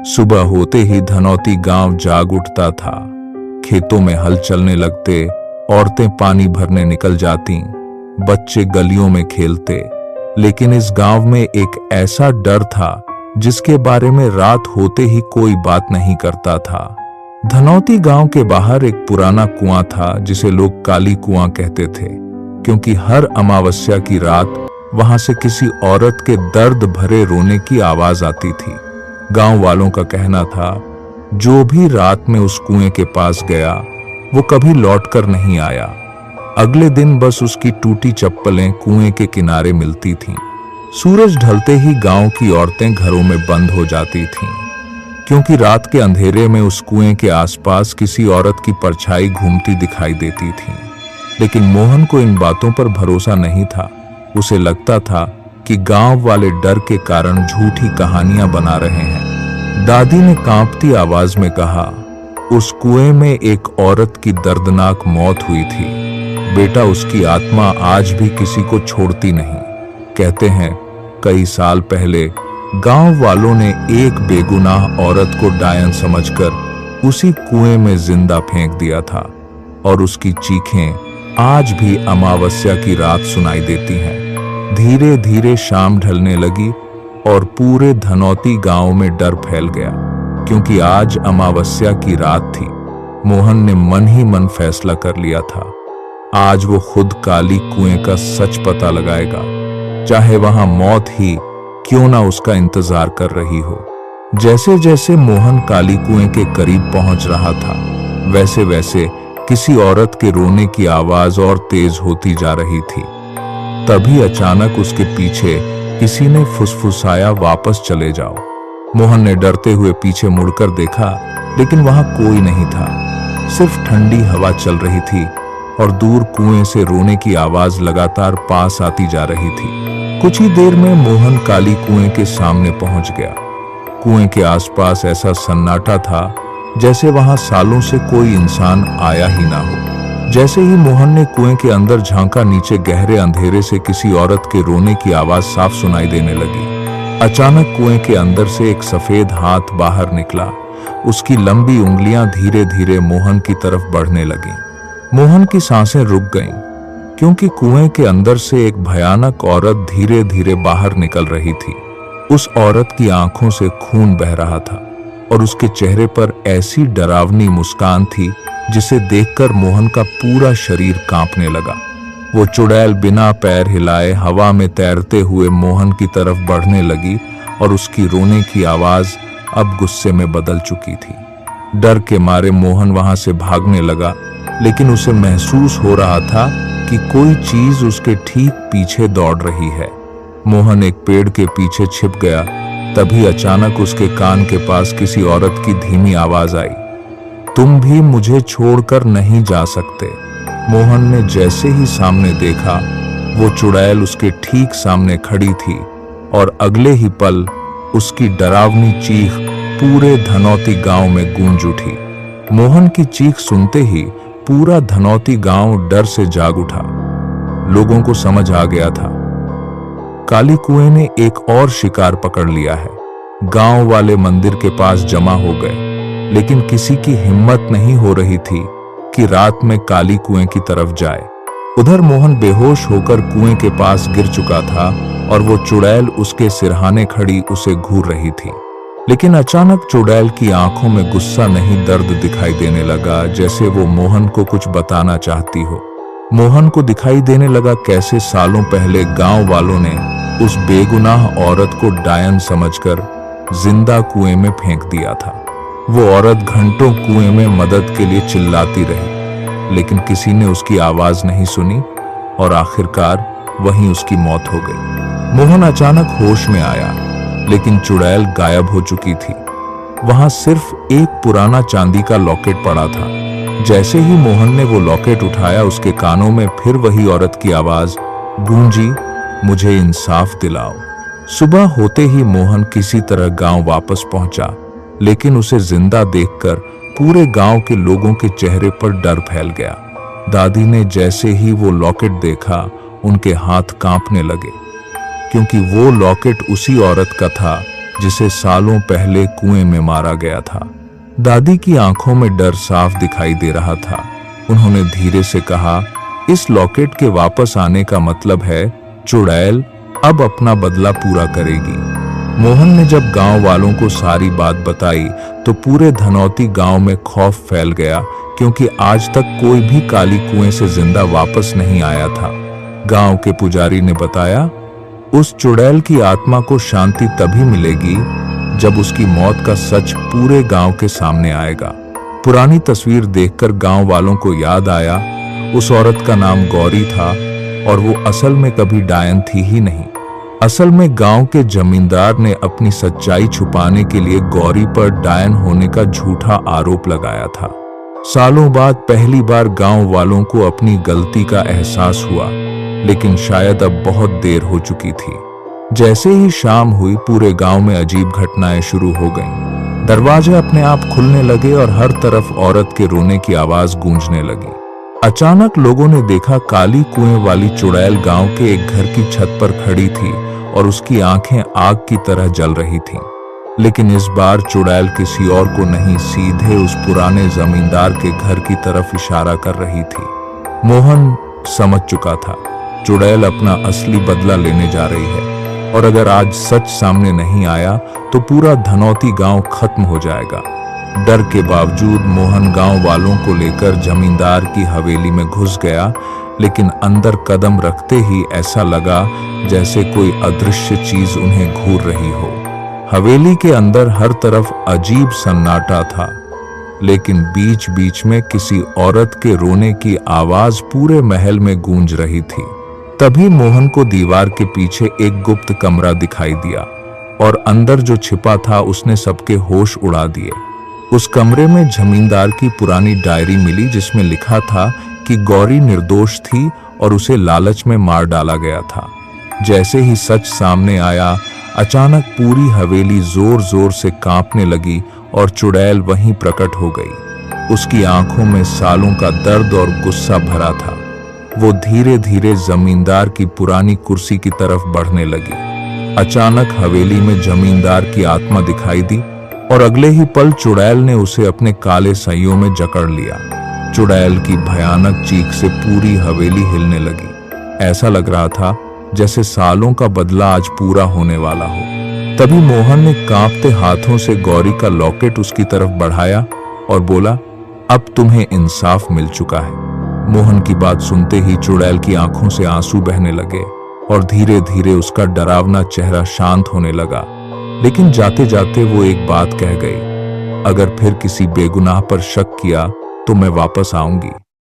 सुबह होते ही धनौती गांव जाग उठता था। खेतों में हल चलने लगते, औरतें पानी भरने निकल जाती, बच्चे गलियों में खेलते। लेकिन इस गांव में एक ऐसा डर था जिसके बारे में रात होते ही कोई बात नहीं करता था। धनौती गांव के बाहर एक पुराना कुआं था जिसे लोग काली कुआं कहते थे, क्योंकि हर अमावस्या की रात वहां से किसी औरत के दर्द भरे रोने की आवाज आती थी। गांव वालों का कहना था, जो भी रात में उस कुएं के पास गया वो कभी लौटकर नहीं आया। अगले दिन बस उसकी टूटी चप्पलें कुएं के किनारे मिलती थीं। सूरज ढलते ही गांव की औरतें घरों में बंद हो जाती थीं, क्योंकि रात के अंधेरे में उस कुएं के आसपास किसी औरत की परछाई घूमती दिखाई देती थी। लेकिन मोहन को इन बातों पर भरोसा नहीं था। उसे लगता था कि गांव वाले डर के कारण झूठी कहानियां बना रहे हैं। दादी ने कांपती आवाज में कहा, उस कुएं में एक औरत की दर्दनाक मौत हुई थी बेटा, उसकी आत्मा आज भी किसी को छोड़ती नहीं। कहते हैं कई साल पहले गांव वालों ने एक बेगुनाह औरत को डायन समझकर उसी कुएं में जिंदा फेंक दिया था, और उसकी चीखें आज भी अमावस्या की रात सुनाई देती हैं। धीरे धीरे शाम ढलने लगी और पूरे धनौती गांव में डर फैल गया, क्योंकि आज अमावस्या की रात थी। मोहन ने मन ही मन फैसला कर लिया था, आज वो खुद काली कुएं का सच पता लगाएगा, चाहे वहां मौत ही क्यों ना उसका इंतजार कर रही हो। जैसे जैसे मोहन काली कुएं के करीब पहुंच रहा था, वैसे वैसे किसी औरत के रोने की आवाज और तेज होती जा रही थी। तभी अचानक उसके पीछे किसी ने फुसफुसाया, वापस चले जाओ। मोहन ने डरते हुए पीछे मुड़कर देखा, लेकिन वहां कोई नहीं था। सिर्फ ठंडी हवा चल रही थी और दूर कुएं से रोने की आवाज लगातार पास आती जा रही थी। कुछ ही देर में मोहन काली कुएं के सामने पहुंच गया। कुएं के आसपास ऐसा सन्नाटा था जैसे वहां सालों से कोई इंसान आया ही ना हो। जैसे ही मोहन ने कुएं के अंदर झांका, नीचे गहरे अंधेरे से किसी औरत के रोने की आवाज साफ सुनाई देने लगी। अचानक कुएं के अंदर से एक सफेद हाथ बाहर निकला। उसकी लंबी उंगलियां धीरे धीरे मोहन की तरफ बढ़ने लगीं। मोहन की सांसें रुक गईं, क्योंकि कुएं के अंदर से एक भयानक औरत धीरे धीरे बाहर निकल रही थी। उस औरत की आंखों से खून बह रहा था और उसके चेहरे पर ऐसी डरावनी मुस्कान थी जिसे देखकर मोहन का पूरा शरीर कांपने लगा। वो चुड़ैल बिना पैर हिलाए हवा में तैरते हुए मोहन की तरफ बढ़ने लगी और उसकी रोने की आवाज अब गुस्से में बदल चुकी थी। डर के मारे मोहन वहां से भागने लगा, लेकिन उसे महसूस हो रहा था कि कोई चीज उसके ठीक पीछे दौड़ रही है। मोहन एक पेड़ के पीछे छिप गया। तभी अचानक उसके कान के पास किसी औरत की धीमी आवाज आई, तुम भी मुझे छोड़कर नहीं जा सकते। मोहन ने जैसे ही सामने देखा, वो चुड़ैल उसके ठीक सामने खड़ी थी और अगले ही पल उसकी डरावनी चीख पूरे धनौती गांव में गूंज उठी। मोहन की चीख सुनते ही पूरा धनौती गांव डर से जाग उठा। लोगों को समझ आ गया था, काली कुएं ने एक और शिकार पकड़ लिया है। गांव वाले मंदिर के पास जमा हो गए, लेकिन किसी की हिम्मत नहीं हो रही थी कि रात में काली कुएं की तरफ जाए। उधर मोहन बेहोश होकर कुएं के पास गिर चुका था और वो चुड़ैल उसके सिरहाने खड़ी उसे घूर रही थी। लेकिन अचानक चुड़ैल की आंखों में गुस्सा नहीं, दर्द दिखाई देने लगा, जैसे वो मोहन को कुछ बताना चाहती हो। मोहन को दिखाई देने लगा कैसे सालों पहले गांव वालों ने उस बेगुनाह औरत को डायन समझकर जिंदा कुएं में फेंक दिया था। वो औरत घंटों कुएं में मदद के लिए चिल्लाती रही, लेकिन किसी ने उसकी आवाज नहीं सुनी और आखिरकार वहीं उसकी मौत हो गई। मोहन अचानक होश में आया, लेकिन चुड़ैल गायब हो चुकी थी। वहां सिर्फ एक पुराना चांदी का लॉकेट पड़ा था। जैसे ही मोहन ने वो लॉकेट उठाया, उसके कानों में फिर वही औरत की आवाज गूंजी, मुझे इंसाफ दिलाओ। सुबह होते ही मोहन किसी तरह गांव वापस पहुंचा, लेकिन उसे जिंदा देखकर पूरे गांव के लोगों के चेहरे पर डर फैल गया। दादी ने जैसे ही वो लॉकेट देखा, उनके हाथ कांपने लगे, क्योंकि वो लॉकेट उसी औरत का था जिसे सालों पहले कुएं में मारा गया था। दादी की आंखों में डर साफ दिखाई दे रहा था। उन्होंने धीरे से कहा, इस लॉकेट के वापस आने का मतलब है चुड़ैल अब अपना बदला पूरा करेगी। मोहन ने जब गांव वालों को सारी बात बताई तो पूरे धनौती गांव में खौफ फैल गया, क्योंकि आज तक कोई भी काली कुएं से जिंदा वापस नहीं आया था। गांव के पुजारी ने बताया, उस चुड़ैल की आत्मा को शांति तभी मिलेगी जब उसकी मौत का सच पूरे गांव के सामने आएगा। पुरानी तस्वीर देखकर गांव वालों को याद आया, उस औरत का नाम गौरी था और वो असल में कभी डायन थी ही नहीं। असल में गांव के जमींदार ने अपनी सच्चाई छुपाने के लिए गौरी पर डायन होने का झूठा आरोप लगाया था। सालों बाद पहली बार गांव वालों को अपनी गलती का एहसास हुआ, लेकिन शायद अब बहुत देर हो चुकी थी। जैसे ही शाम हुई, पूरे गांव में अजीब घटनाएं शुरू हो गईं। दरवाजे अपने आप खुलने लगे और हर तरफ औरत के रोने की आवाज गूंजने लगी। अचानक लोगों ने देखा, काली कुएं वाली चुड़ैल गांव के एक घर की छत पर खड़ी थी और उसकी आंखें आग की तरह जल रही थीं। लेकिन इस बार चुड़ैल किसी और को नहीं, सीधे उस पुराने जमींदार के घर की तरफ इशारा कर रही थी। मोहन समझ चुका था, चुड़ैल अपना असली बदला लेने जा रही है और अगर आज सच सामने नहीं आया तो पूरा धनौती गांव खत्म हो जाएगा। डर के बावजूद मोहन गांव वालों को लेकर जमींदार की हवेली में घुस गया, लेकिन अंदर कदम रखते ही ऐसा लगा जैसे कोई अदृश्य चीज उन्हें घूर रही हो। हवेली के अंदर हर तरफ अजीब सन्नाटा था, लेकिन बीच बीच में किसी औरत के रोने की आवाज पूरे महल में गूंज रही थी। तभी मोहन को दीवार के पीछे एक गुप्त कमरा दिखाई दिया और अंदर जो छिपा था उसने सबके होश उड़ा दिए। उस कमरे में जमींदार की पुरानी डायरी मिली, जिसमें लिखा था कि गौरी निर्दोष थी और उसे लालच में मार डाला गया था। जैसे ही सच सामने आया, अचानक पूरी हवेली जोर जोर से कांपने लगी और चुड़ैल वहीं प्रकट हो गई। उसकी आंखों में सालों का दर्द और गुस्सा भरा था। वो धीरे धीरे जमींदार की पुरानी कुर्सी की तरफ बढ़ने लगी। अचानक हवेली में जमींदार की आत्मा दिखाई दी और अगले ही पल चुड़ैल ने उसे अपने काले सैयों में जकड़ लिया। चुड़ैल की भयानक चीख से पूरी हवेली हिलने लगी। ऐसा लग रहा था जैसे सालों का बदला आज पूरा होने वाला हो। तभी मोहन ने कांपते हाथों से गौरी का लॉकेट उसकी तरफ बढ़ाया और बोला, अब तुम्हें इंसाफ मिल चुका है। मोहन की बात सुनते ही चुड़ैल की आंखों से आंसू बहने लगे और धीरे धीरे उसका डरावना चेहरा शांत होने लगा। लेकिन जाते जाते वो एक बात कह गई, अगर फिर किसी बेगुनाह पर शक किया तो मैं वापस आऊंगी।